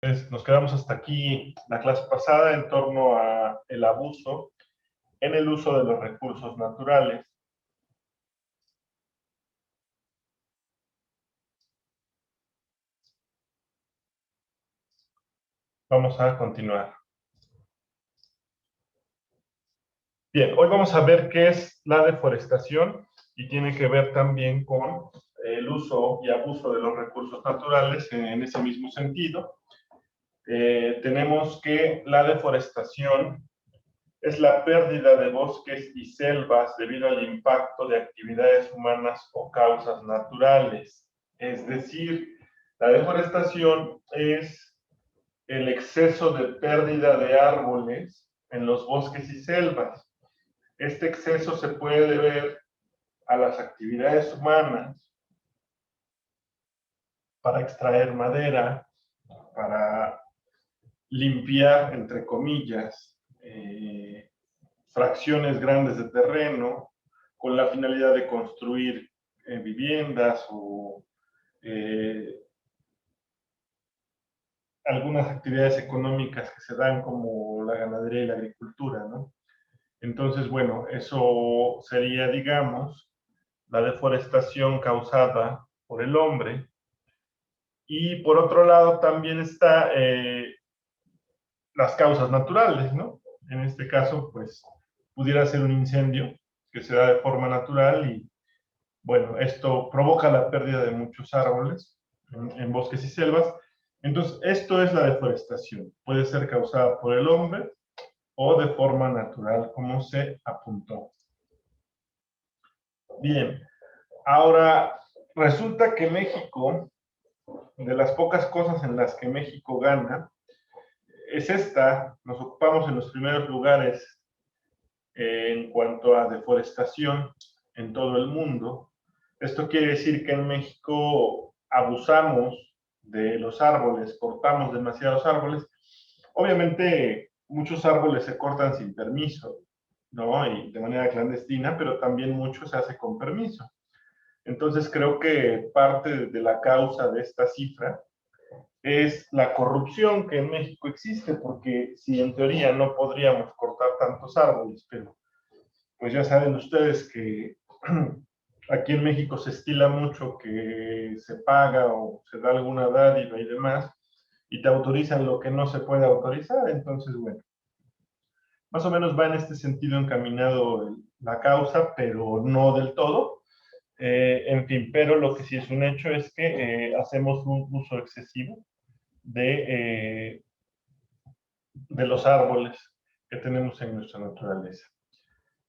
Nos quedamos hasta aquí la clase pasada en torno a el abuso en el uso de los recursos naturales. Vamos a continuar. Bien, hoy vamos a ver qué es la deforestación y tiene que ver también con el uso y abuso de los recursos naturales en ese mismo sentido. Tenemos que la deforestación es la pérdida de bosques y selvas debido al impacto de actividades humanas o causas naturales. Es decir, la deforestación es el exceso de pérdida de árboles en los bosques y selvas. Este exceso se puede deber a las actividades humanas para extraer madera, para limpiar, entre comillas, fracciones grandes de terreno con la finalidad de construir viviendas o algunas actividades económicas que se dan como la ganadería y la agricultura, ¿no? Entonces, bueno, eso sería, digamos, la deforestación causada por el hombre. Y por otro lado también está las causas naturales, ¿no? En este caso, pues, pudiera ser un incendio que se da de forma natural y, bueno, esto provoca la pérdida de muchos árboles en bosques y selvas. Entonces, esto es la deforestación. Puede ser causada por el hombre o de forma natural, como se apuntó. Bien, ahora resulta que México, de las pocas cosas en las que México gana, es esta, nos ocupamos en los primeros lugares en cuanto a deforestación en todo el mundo. Esto quiere decir que en México abusamos de los árboles, cortamos demasiados árboles. Obviamente muchos árboles se cortan sin permiso, ¿no? Y de manera clandestina, pero también mucho se hace con permiso. Entonces creo que parte de la causa de esta cifra es la corrupción que en México existe, porque si en teoría no podríamos cortar tantos árboles, pero pues ya saben ustedes que aquí en México se estila mucho que se paga o se da alguna dádiva y demás, y te autorizan lo que no se puede autorizar. Entonces, bueno, más o menos va en este sentido encaminado la causa, pero no del todo. En fin, pero lo que sí es un hecho es que hacemos un uso excesivo de los árboles que tenemos en nuestra naturaleza.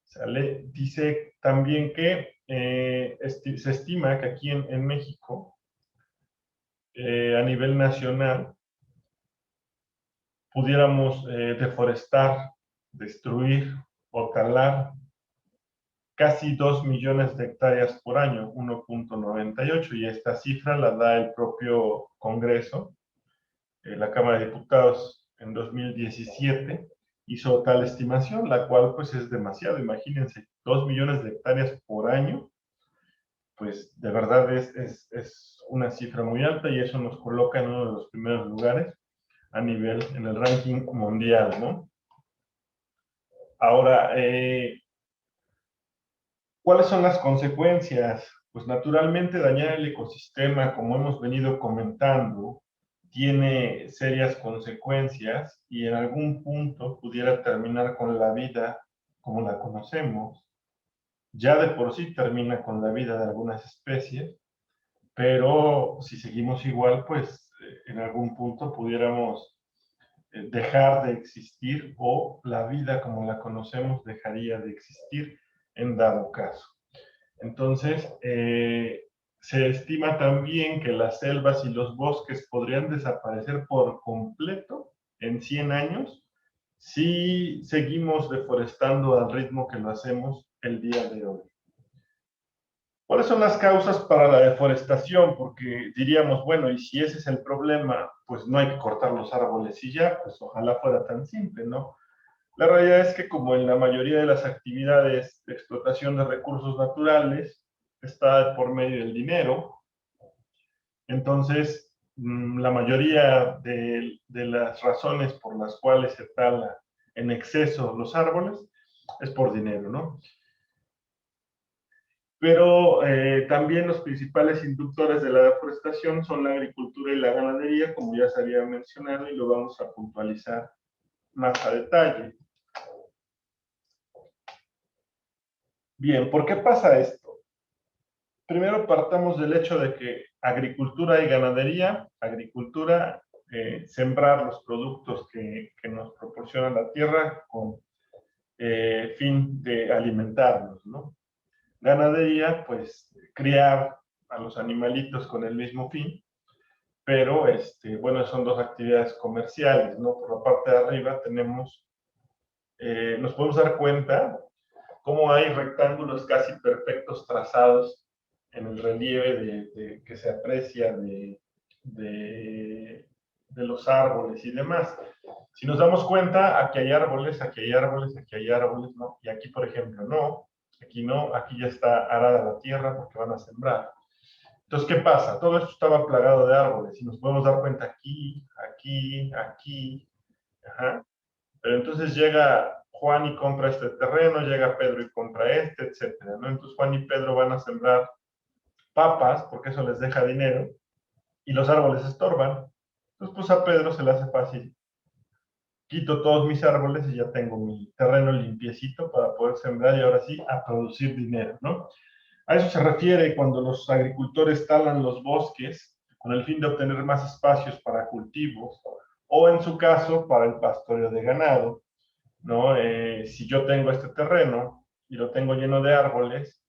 ¿Sale? Dice también que se estima que aquí en México, a nivel nacional, pudiéramos deforestar, destruir o talar casi 2 millones de hectáreas por año, 1.98, y esta cifra la da el propio Congreso, la Cámara de Diputados en 2017 hizo tal estimación, la cual pues es demasiado, imagínense, 2 millones de hectáreas por año, pues de verdad es una cifra muy alta y eso nos coloca en uno de los primeros lugares a nivel, en el ranking mundial, ¿no? Ahora, ¿cuáles son las consecuencias? Pues naturalmente dañar el ecosistema, como hemos venido comentando, tiene serias consecuencias y en algún punto pudiera terminar con la vida como la conocemos. Ya de por sí termina con la vida de algunas especies, pero si seguimos igual, pues en algún punto pudiéramos dejar de existir o la vida como la conocemos dejaría de existir en dado caso. Entonces, se estima también que las selvas y los bosques podrían desaparecer por completo en 100 años si seguimos deforestando al ritmo que lo hacemos el día de hoy. ¿Cuáles son las causas para la deforestación? Porque diríamos, bueno, y si ese es el problema, pues no hay que cortar los árboles y ya, pues ojalá fuera tan simple, ¿no? La realidad es que como en la mayoría de las actividades de explotación de recursos naturales, está por medio del dinero. Entonces, la mayoría de las razones por las cuales se tala en exceso los árboles es por dinero, ¿no? Pero también los principales inductores de la deforestación son la agricultura y la ganadería, como ya se había mencionado, y lo vamos a puntualizar más a detalle. Bien, ¿por qué pasa esto? Primero partamos del hecho de que agricultura y ganadería, agricultura, sembrar los productos que nos proporciona la tierra con fin de alimentarnos, ¿no? Ganadería, pues criar a los animalitos con el mismo fin, pero bueno, son dos actividades comerciales, ¿no? Por la parte de arriba tenemos, nos podemos dar cuenta cómo hay rectángulos casi perfectos trazados en el relieve que se aprecia de los árboles y demás. Si nos damos cuenta, aquí hay árboles, aquí hay árboles, aquí hay árboles, ¿no? Y aquí, por ejemplo, no, aquí ya está arada la tierra porque van a sembrar. Entonces, ¿qué pasa? Todo esto estaba plagado de árboles y nos podemos dar cuenta aquí, aquí, aquí, ajá. Pero entonces llega Juan y compra este terreno, llega Pedro y compra este, etcétera, ¿no? Entonces Juan y Pedro van a sembrar papas porque eso les deja dinero y los árboles estorban. Entonces, pues a Pedro se le hace fácil. Quito todos mis árboles y ya tengo mi terreno limpiecito para poder sembrar y ahora sí a producir dinero, ¿no? A eso se refiere cuando los agricultores talan los bosques con el fin de obtener más espacios para cultivos o en su caso para el pastoreo de ganado, ¿no? Si yo tengo este terreno y lo tengo lleno de árboles,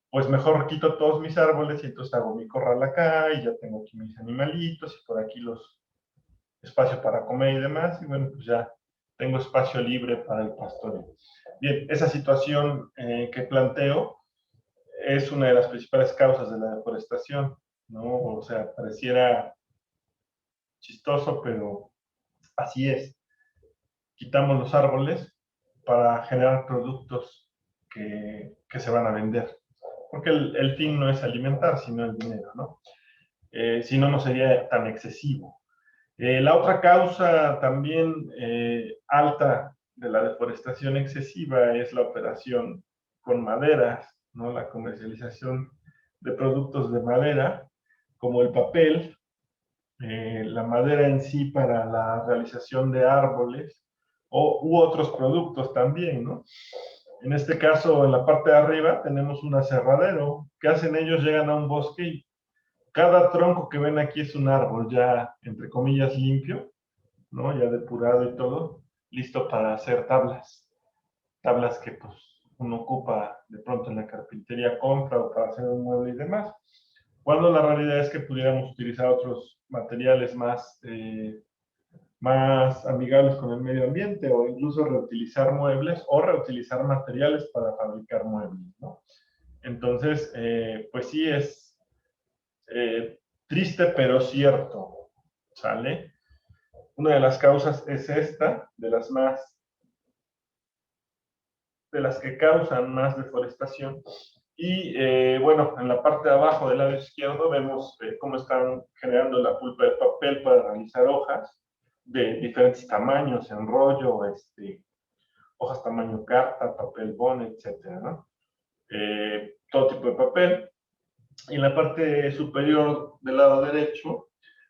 pues mejor quito todos mis árboles y entonces hago mi corral acá y ya tengo aquí mis animalitos y por aquí los espacio para comer y demás y bueno, pues ya tengo espacio libre para el pastoreo. Bien, esa situación que planteo es una de las principales causas de la deforestación, ¿no? O sea, pareciera chistoso, pero así es. Quitamos los árboles para generar productos que se van a vender. Porque el fin no es alimentar, sino el dinero, ¿no? Si no, no sería tan excesivo. La otra causa también alta de la deforestación excesiva es la operación con maderas, ¿no? La comercialización de productos de madera, como el papel, la madera en sí para la realización de árboles u otros productos también, ¿no? En este caso, en la parte de arriba tenemos un aserradero. ¿Qué hacen ellos? Llegan a un bosque y cada tronco que ven aquí es un árbol ya, entre comillas, limpio, ¿no? Ya depurado y todo, listo para hacer tablas. Tablas que pues uno ocupa de pronto en la carpintería, compra o para hacer un mueble y demás. Cuando la realidad es que pudiéramos utilizar otros materiales más amigables con el medio ambiente o incluso reutilizar muebles o reutilizar materiales para fabricar muebles, ¿no? Entonces, pues sí es triste pero cierto, ¿sale? Una de las causas es esta, de las que causan más deforestación. Y bueno, en la parte de abajo del lado izquierdo vemos cómo están generando la pulpa de papel para realizar hojas de diferentes tamaños, en rollo, hojas tamaño carta, papel bond, etcétera, ¿no? Todo tipo de papel. Y en la parte superior del lado derecho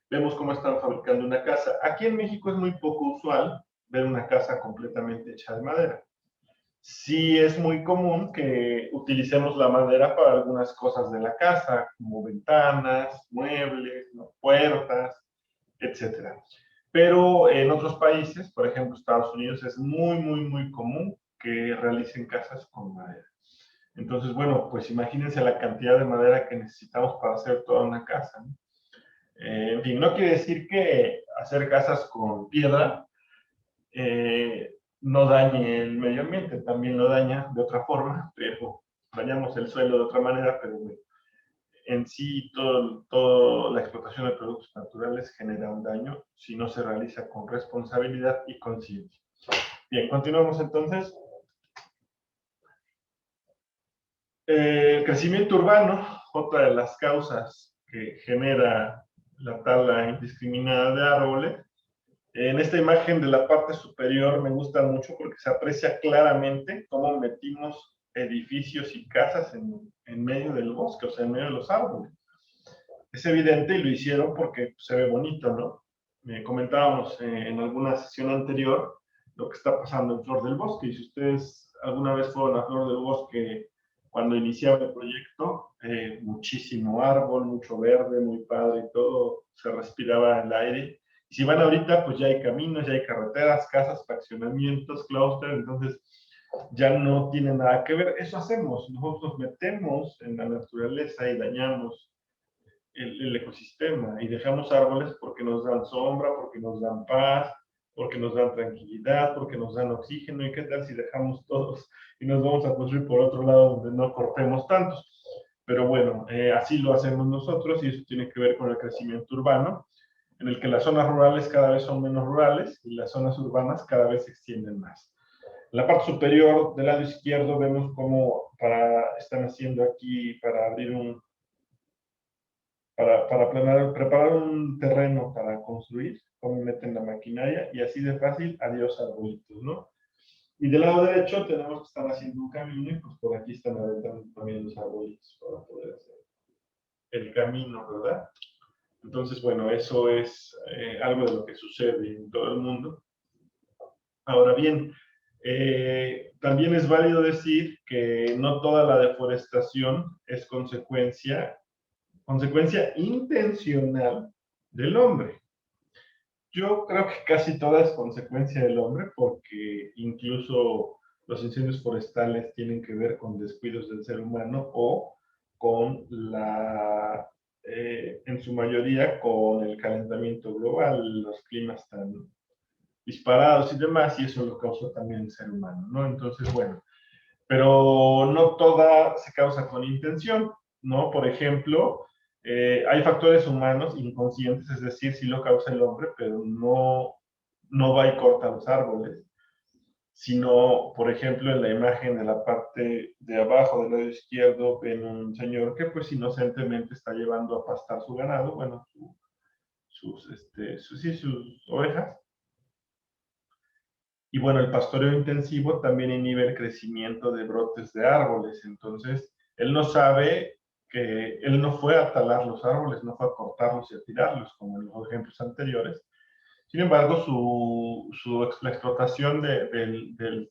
vemos cómo están fabricando una casa. Aquí en México es muy poco usual ver una casa completamente hecha de madera. Sí es muy común que utilicemos la madera para algunas cosas de la casa, como ventanas, muebles, ¿no? Puertas, etcétera. Pero en otros países, por ejemplo Estados Unidos, es muy, muy, muy común que realicen casas con madera. Entonces, bueno, pues imagínense la cantidad de madera que necesitamos para hacer toda una casa, ¿no? En fin, no quiere decir que hacer casas con piedra no dañe el medio ambiente, también lo daña de otra forma, pero dañamos el suelo de otra manera, pero bueno, en sí todo la explotación de productos naturales genera un daño si no se realiza con responsabilidad y conciencia. Bien, continuamos entonces. El crecimiento urbano, otra de las causas que genera la tala indiscriminada de árboles. En esta imagen de la parte superior me gusta mucho porque se aprecia claramente cómo metimos edificios y casas en medio del bosque, o sea, en medio de los árboles. Es evidente y lo hicieron porque se ve bonito, ¿no? Comentábamos en alguna sesión anterior lo que está pasando en Flor del Bosque, y si ustedes alguna vez fueron a Flor del Bosque cuando iniciaba el proyecto, muchísimo árbol, mucho verde, muy padre y todo, se respiraba el aire. Y si van ahorita, pues ya hay caminos, ya hay carreteras, casas, fraccionamientos, clústeres, entonces ya no tiene nada que ver. Eso hacemos, nosotros metemos en la naturaleza y dañamos el ecosistema y dejamos árboles porque nos dan sombra, porque nos dan paz, porque nos dan tranquilidad, porque nos dan oxígeno. ¿Y qué tal si dejamos todos y nos vamos a construir por otro lado donde no cortemos tantos? Pero bueno, así lo hacemos nosotros, y eso tiene que ver con el crecimiento urbano, en el que las zonas rurales cada vez son menos rurales y las zonas urbanas cada vez se extienden más. En la parte superior del lado izquierdo vemos cómo están haciendo aquí para abrir preparar un terreno para construir, cómo meten la maquinaria, y así de fácil, adiós arbolitos, ¿no? Y del lado derecho tenemos que estar haciendo un camino, y pues por aquí están aventando también los arbolitos para poder hacer el camino, ¿verdad? Entonces, bueno, eso es algo de lo que sucede en todo el mundo. Ahora bien, también es válido decir que no toda la deforestación es consecuencia intencional del hombre. Yo creo que casi toda es consecuencia del hombre, porque incluso los incendios forestales tienen que ver con descuidos del ser humano o con en su mayoría, con el calentamiento global, los climas tan disparados y demás, y eso lo causa también el ser humano, ¿no? Entonces, bueno, pero no toda se causa con intención, ¿no? Por ejemplo, hay factores humanos inconscientes, es decir, sí lo causa el hombre, pero no va y corta los árboles, sino, por ejemplo, en la imagen de la parte de abajo del lado izquierdo, ven un señor que pues inocentemente está llevando a pastar su ganado, bueno, sus ovejas. Y bueno, el pastoreo intensivo también inhibe el crecimiento de brotes de árboles. Entonces, él no sabe que él no fue a talar los árboles, no fue a cortarlos y a tirarlos, como en los ejemplos anteriores. Sin embargo, la explotación del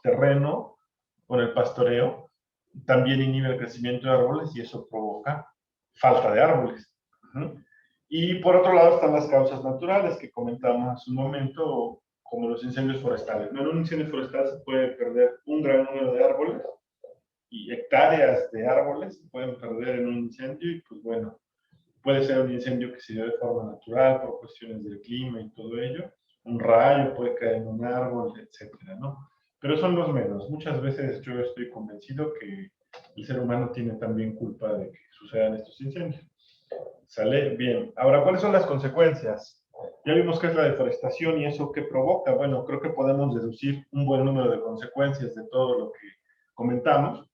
terreno con el pastoreo también inhibe el crecimiento de árboles, y eso provoca falta de árboles. Y por otro lado están las causas naturales que comentamos hace un momento, como los incendios forestales. En un incendio forestal se puede perder un gran número de árboles, y hectáreas de árboles se pueden perder en un incendio, y pues bueno, puede ser un incendio que se dio de forma natural por cuestiones del clima y todo ello. Un rayo puede caer en un árbol, etcétera, ¿no? Pero son los menos. Muchas veces yo estoy convencido que el ser humano tiene también culpa de que sucedan estos incendios. ¿Sale? Bien. Ahora, ¿cuáles son las consecuencias? Ya vimos qué es la deforestación y eso qué provoca. Bueno, creo que podemos deducir un buen número de consecuencias de todo lo que comentamos.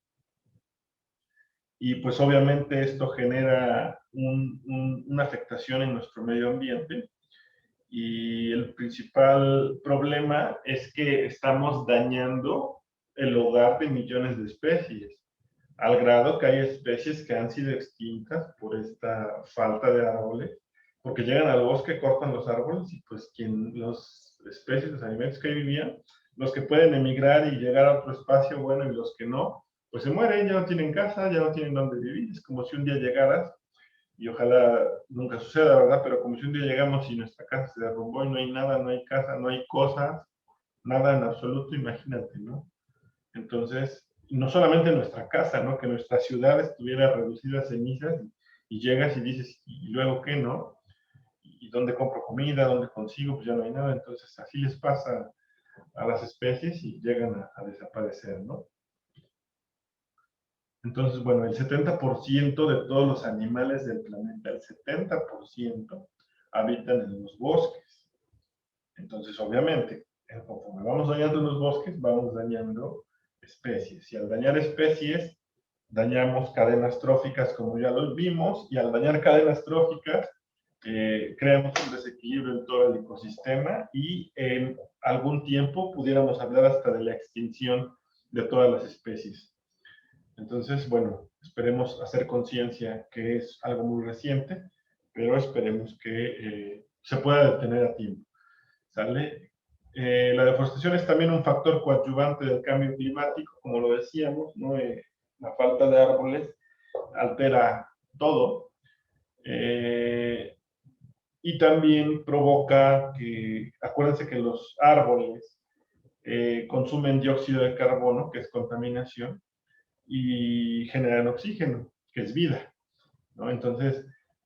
Y pues obviamente esto genera una afectación en nuestro medio ambiente. Y el principal problema es que estamos dañando el hogar de millones de especies, al grado que hay especies que han sido extintas por esta falta de árboles, porque llegan al bosque, cortan los árboles, y pues las especies, los alimentos que vivían, los que pueden emigrar y llegar a otro espacio, bueno, y los que no, pues se mueren, ya no tienen casa, ya no tienen dónde vivir. Es como si un día llegaras, y ojalá nunca suceda, ¿verdad? Pero como si un día llegamos y nuestra casa se derrumbó y no hay nada, no hay casa, no hay cosas, nada en absoluto, imagínate, ¿no? Entonces, no solamente nuestra casa, ¿no? Que nuestra ciudad estuviera reducida a cenizas, y llegas y dices, ¿y luego qué, no? ¿Y dónde compro comida? ¿Dónde consigo? Pues ya no hay nada. Entonces, así les pasa a las especies y llegan a desaparecer, ¿no? Entonces, bueno, el 70% de todos los animales del planeta, el 70% habitan en los bosques. Entonces, obviamente, conforme vamos dañando los bosques, vamos dañando especies. Y al dañar especies, dañamos cadenas tróficas como ya lo vimos, y al dañar cadenas tróficas, creamos un desequilibrio en todo el ecosistema y en algún tiempo pudiéramos hablar hasta de la extinción de todas las especies. Entonces, bueno, esperemos hacer conciencia que es algo muy reciente, pero esperemos que se pueda detener a tiempo. ¿Sale? La deforestación es también un factor coadyuvante del cambio climático, como lo decíamos, ¿no? La falta de árboles altera todo. Y también provoca que, acuérdense que los árboles consumen dióxido de carbono, que es contaminación, y generan oxígeno, que es vida, ¿no? Entonces,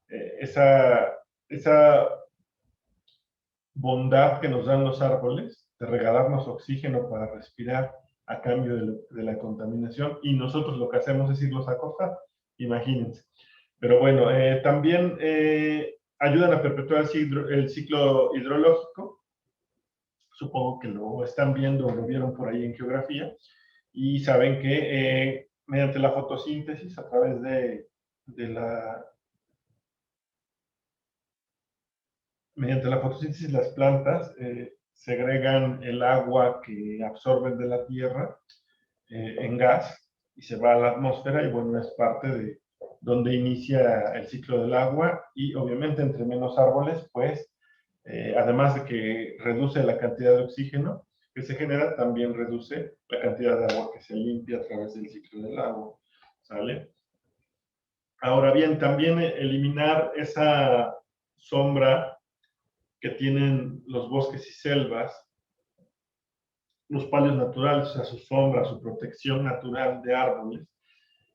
esa bondad que nos dan los árboles de regalarnos oxígeno para respirar a cambio de la contaminación, y nosotros lo que hacemos es irlos a cortar, imagínense. Pero bueno, también ayudan a perpetuar el ciclo hidrológico. Supongo que lo están viendo o lo vieron por ahí en geografía, y saben que mediante la fotosíntesis, a través mediante la fotosíntesis, las plantas segregan el agua que absorben de la tierra en gas y se va a la atmósfera, y bueno, es parte de donde inicia el ciclo del agua. Y obviamente entre menos árboles, pues, además de que reduce la cantidad de oxígeno que se genera, también reduce la cantidad de agua que se limpia a través del ciclo del agua, ¿sale? Ahora bien, también eliminar esa sombra que tienen los bosques y selvas, los palios naturales, o sea, su sombra, su protección natural de árboles.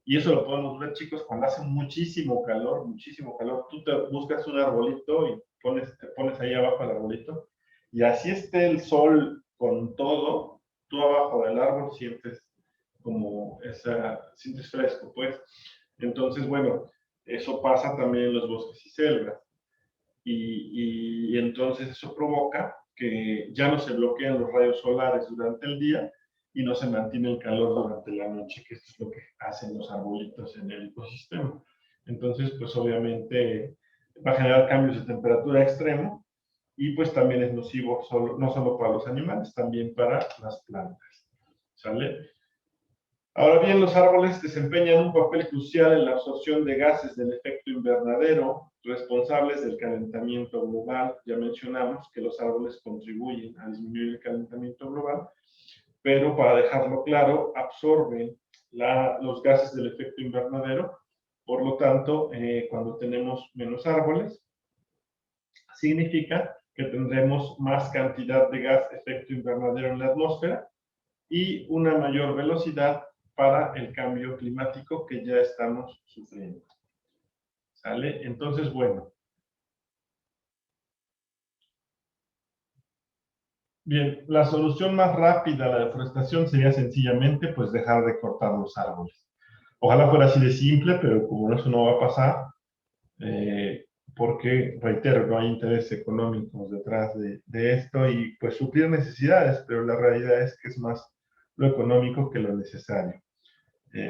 Y eso lo podemos ver, chicos, cuando hace muchísimo calor, muchísimo calor. Tú te buscas un arbolito y te pones ahí abajo del arbolito, y así esté el sol con todo, tú abajo del árbol sientes sientes fresco, pues. Entonces, bueno, eso pasa también en los bosques y selvas. Y entonces eso provoca que ya no se bloquean los rayos solares durante el día y no se mantiene el calor durante la noche, que esto es lo que hacen los arbolitos en el ecosistema. Entonces, pues obviamente va a generar cambios de temperatura extremo, y pues también es nocivo no solo para los animales, también para las plantas. ¿Sale? Ahora bien, los árboles desempeñan un papel crucial en la absorción de gases del efecto invernadero responsables del calentamiento global. Ya mencionamos que los árboles contribuyen a disminuir el calentamiento global, pero para dejarlo claro, absorben los gases del efecto invernadero. Por lo tanto, cuando tenemos menos árboles, significa que tendremos más cantidad de gas de efecto invernadero en la atmósfera y una mayor velocidad para el cambio climático que ya estamos sufriendo. ¿Sale? Entonces, bueno. Bien, la solución más rápida a la deforestación sería sencillamente pues dejar de cortar los árboles. Ojalá fuera así de simple, pero como eso no va a pasar, porque, reitero, no hay intereses económicos detrás de esto, y pues suplir necesidades, pero la realidad es que es más lo económico que lo necesario.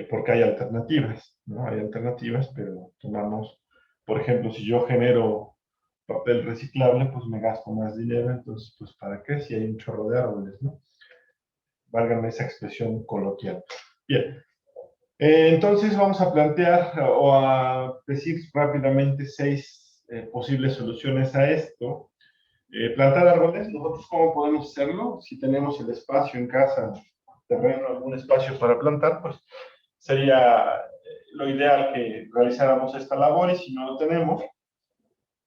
Porque hay alternativas, ¿no? Hay alternativas, pero tomamos, por ejemplo, si yo genero papel reciclable, pues me gasto más dinero, entonces, pues, ¿para qué? Si hay un chorro de árboles, ¿no? Válgame esa expresión coloquial. Bien, entonces vamos a plantear o a decir rápidamente 6 posibles soluciones a esto. Plantar árboles, ¿nosotros cómo podemos hacerlo? Si tenemos el espacio en casa, terreno, algún espacio para plantar, pues sería lo ideal que realizáramos esta labor, y si no lo tenemos,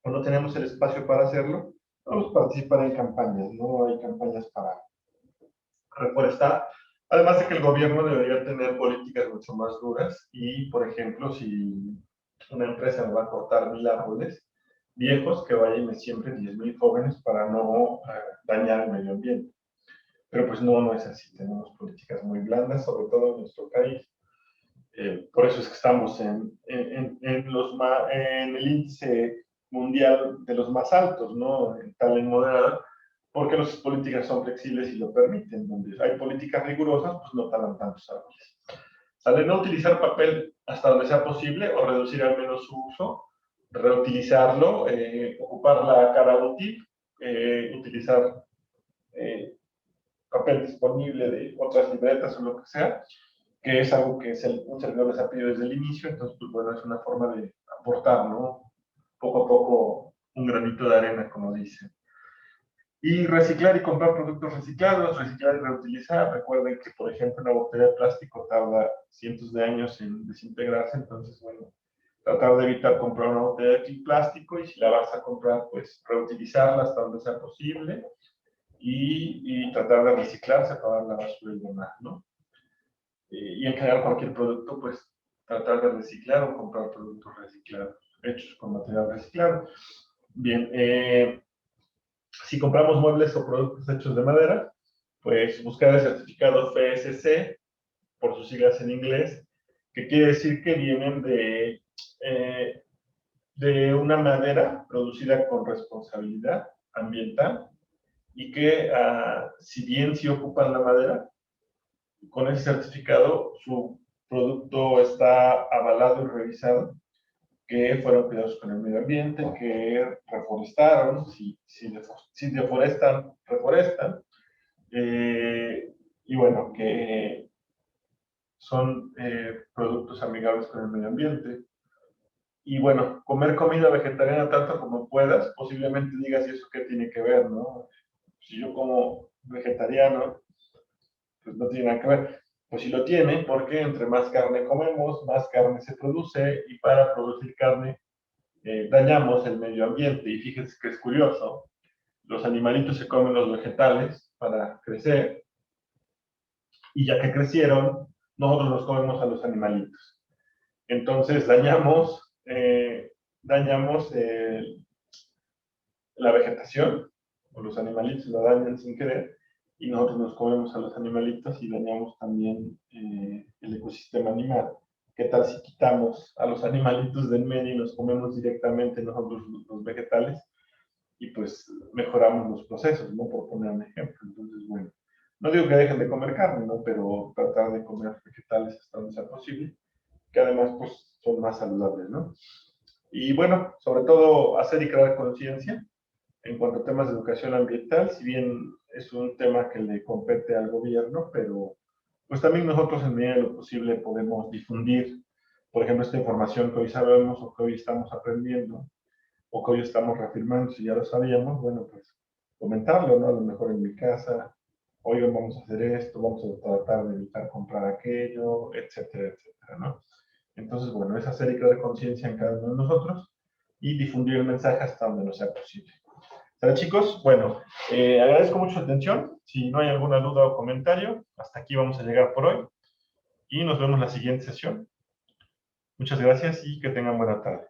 o no tenemos el espacio para hacerlo, vamos a participar en campañas, ¿no? Hay campañas para reforestar, además de que el gobierno debería tener políticas mucho más duras, y, por ejemplo, si una empresa me va a cortar 1000 árboles viejos, que vaya y me siembre 10,000 jóvenes para no dañar el medio ambiente. Pero pues no es así, tenemos políticas muy blandas, sobre todo en nuestro país. Por eso es que estamos en el índice mundial de los más altos, ¿no? Tal en moderada, porque las políticas son flexibles y lo permiten. Donde hay políticas rigurosas, pues no talan tantos árboles. ¿Sale? No utilizar papel hasta donde sea posible o reducir al menos su uso, reutilizarlo, ocupar la cara útil, utilizar papel disponible de otras libretas o lo que sea, que es algo que un servidor les ha pedido desde el inicio, entonces, pues bueno, es una forma de aportar, ¿no? Poco a poco un granito de arena, como dicen. Y reciclar y comprar productos reciclados, reciclar y reutilizar. Recuerden que, por ejemplo, una botella de plástico tarda cientos de años en desintegrarse, entonces, bueno, tratar de evitar comprar una botella de plástico y si la vas a comprar, pues reutilizarla hasta donde sea posible y tratar de reciclar, separar la basura y demás, ¿no? Y en general cualquier producto, pues tratar de reciclar o comprar productos reciclados, hechos con material reciclado. Bien, si compramos muebles o productos hechos de madera, pues buscar el certificado FSC, por sus siglas en inglés, que quiere decir que vienen de una madera producida con responsabilidad ambiental y que si bien sí ocupan la madera, con ese certificado su producto está avalado y revisado, que fueron cuidados con el medio ambiente, que reforestaron, si deforestan, reforestan, y bueno, que son productos amigables con el medio ambiente. Y bueno, comer comida vegetariana tanto como puedas, posiblemente digas, ¿y eso qué tiene que ver, no? Si yo como vegetariano, pues no tiene nada que ver. Pues sí lo tiene, porque entre más carne comemos, más carne se produce, y para producir carne dañamos el medio ambiente. Y fíjense que es curioso, los animalitos se comen los vegetales para crecer, y ya que crecieron, nosotros nos comemos a los animalitos. Entonces dañamos la vegetación, o los animalitos la dañan sin querer, y nosotros nos comemos a los animalitos y dañamos también el ecosistema animal. ¿Qué tal si quitamos a los animalitos del medio y nos comemos directamente nosotros los vegetales? Y pues mejoramos los procesos, ¿no? Por poner un ejemplo. Entonces, bueno, no digo que dejen de comer carne, ¿no? Pero tratar de comer vegetales hasta donde sea posible, que además pues son más saludables, ¿no? Y bueno, sobre todo hacer y crear conciencia en cuanto a temas de educación ambiental, si bien es un tema que le compete al gobierno, pero pues también nosotros en medida de lo posible podemos difundir, por ejemplo, esta información que hoy sabemos o que hoy estamos aprendiendo o que hoy estamos reafirmando, si ya lo sabíamos, bueno, pues comentarlo, ¿no? A lo mejor en mi casa, oigan, vamos a hacer esto, vamos a tratar de evitar comprar aquello, etcétera, etcétera, ¿no? Entonces, bueno, es hacer y crear conciencia en cada uno de nosotros y difundir el mensaje hasta donde nos sea posible. ¿Sale, chicos? Bueno, agradezco mucho su atención. Si no hay alguna duda o comentario, hasta aquí vamos a llegar por hoy y nos vemos en la siguiente sesión. Muchas gracias y que tengan buena tarde.